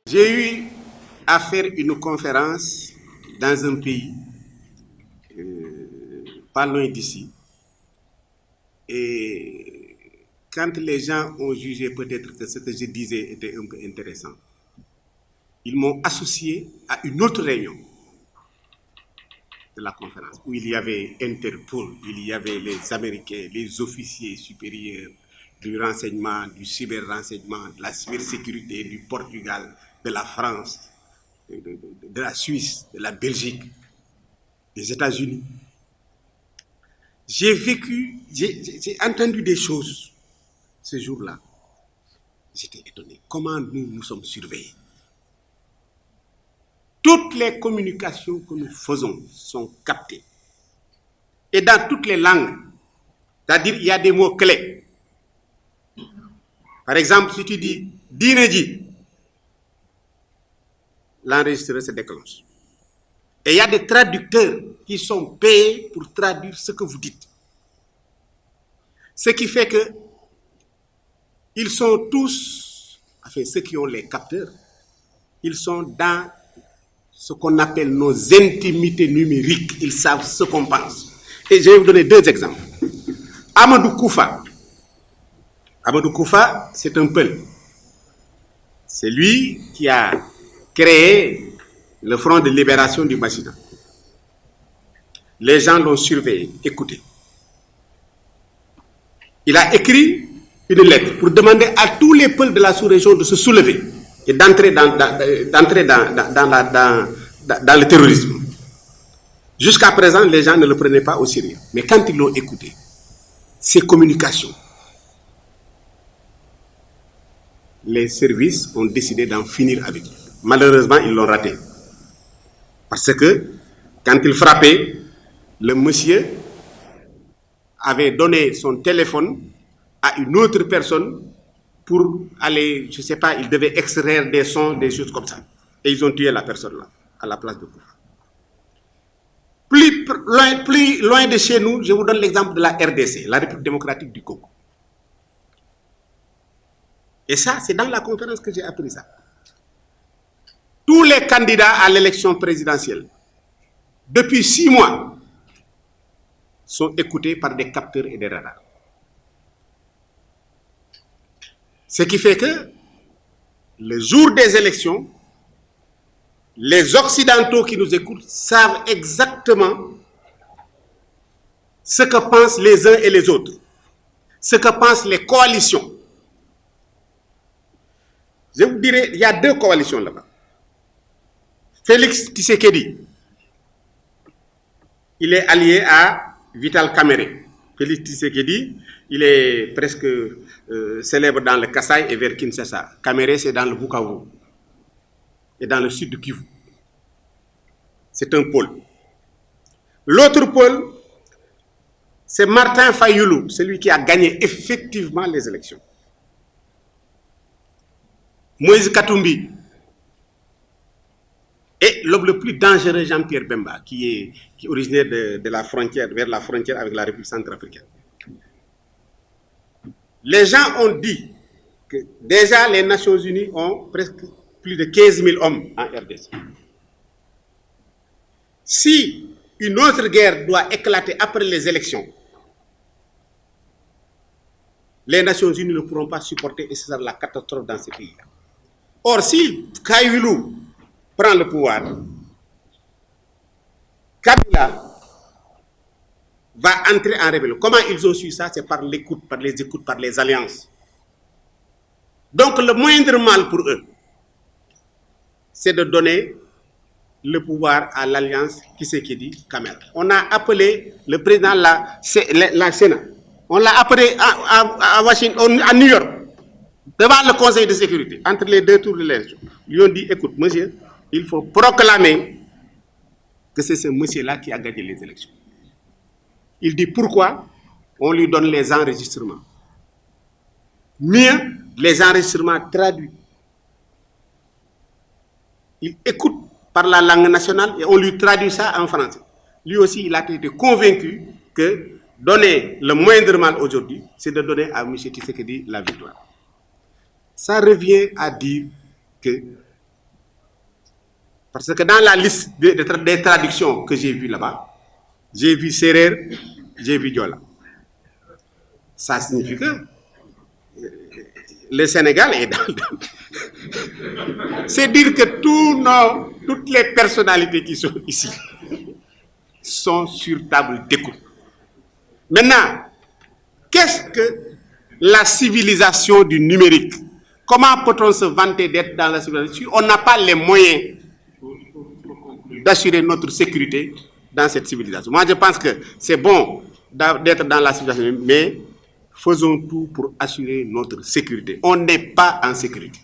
J'ai eu à faire une conférence dans un pays, pas loin d'ici, et quand les gens ont jugé peut-être que ce que je disais était un peu intéressant, ils m'ont associé à une autre réunion de la conférence où il y avait Interpol, il y avait les Américains, les officiers supérieurs du renseignement, du cyber-renseignement, de la cybersécurité du Portugal, de la France, de la Suisse, de la Belgique, des États-Unis. J'ai vécu, j'ai entendu des choses ce jour-là. J'étais étonné. Comment nous sommes surveillés? Toutes les communications que nous faisons sont captées. Et dans toutes les langues. C'est-à-dire, il y a des mots clés. Par exemple, si tu dis « Dineji », l'enregistreur se déclenche. Et il y a des traducteurs qui sont payés pour traduire ce que vous dites. Ce qui fait que ils sont tous, enfin ceux qui ont les capteurs, ils sont dans ce qu'on appelle nos intimités numériques. Ils savent ce qu'on pense. Et je vais vous donner deux exemples. Amadou Koufa. Amadou Koufa, c'est un Peul. C'est lui qui a créé le Front de libération du Bassina. Les gens l'ont surveillé, écouté. Il a écrit une lettre pour demander à tous les peuples de la sous-région de se soulever et d'entrer dans le terrorisme. Jusqu'à présent, les gens ne le prenaient pas au sérieux. Mais quand ils l'ont écouté, ces communications, les services ont décidé d'en finir avec lui. Malheureusement, ils l'ont raté. Parce que, quand il frappait, le monsieur avait donné son téléphone à une autre personne pour aller, je ne sais pas, il devait extraire des sons, des choses comme ça. Et ils ont tué la personne là, à la place de Koufa. Plus loin de chez nous, je vous donne l'exemple de la RDC, la République démocratique du Congo. Et ça, c'est dans la conférence que j'ai appris ça. Tous les candidats à l'élection présidentielle, depuis 6 mois, sont écoutés par des capteurs et des radars. Ce qui fait que, le jour des élections, les Occidentaux qui nous écoutent savent exactement ce que pensent les uns et les autres, ce que pensent les coalitions. Je vous dirais, il y a 2 coalitions là-bas. Félix Tshisekedi, il est allié à Vital Kamerhe. Félix Tshisekedi, il est presque célèbre dans le Kasaï et vers Kinshasa. Kamerhe, c'est dans le Bukavu et dans le sud du Kivu. C'est un pôle. L'autre pôle, c'est Martin Fayoulou, celui qui a gagné effectivement les élections. Moïse Katumbi. Et l'homme le plus dangereux, Jean-Pierre Bemba, qui est originaire de la frontière, vers la frontière avec la République centrafricaine. Les gens ont dit que déjà les Nations Unies ont presque plus de 15 000 hommes en RDC. Si une autre guerre doit éclater après les élections, les Nations Unies ne pourront pas supporter et ce sera la catastrophe dans ces pays. Or, si Fayoulou prend le pouvoir, Kabila va entrer en rébellion. Comment ils ont su ça? C'est par l'écoute, par les écoutes, par les alliances. Donc le moindre mal pour eux, c'est de donner le pouvoir à l'alliance Tshisekedi-Kamel. On a appelé le président la Sénat. On l'a appelé à Washington, à New York, devant le Conseil de sécurité, entre les 2 tours de l'élection. Ils ont dit, écoute, monsieur, il faut proclamer que c'est ce monsieur-là qui a gagné les élections. Il dit pourquoi on lui donne les enregistrements. Mieux, les enregistrements traduits. Il écoute par la langue nationale et on lui traduit ça en français. Lui aussi, il a été convaincu que donner le moindre mal aujourd'hui, c'est de donner à M. Tshisekedi la victoire. Ça revient à dire que Parce que dans la liste des traductions que j'ai vues là-bas, j'ai vu Serer, j'ai vu Diola. Ça signifie que le Sénégal est dans... C'est dire que toutes les personnalités qui sont ici sont sur table d'écoute. Maintenant, qu'est-ce que la civilisation du numérique? Comment peut-on se vanter d'être dans la civilisation? On n'a pas les moyens d'assurer notre sécurité dans cette civilisation. Moi, je pense que c'est bon d'être dans la civilisation, mais faisons tout pour assurer notre sécurité. On n'est pas en sécurité.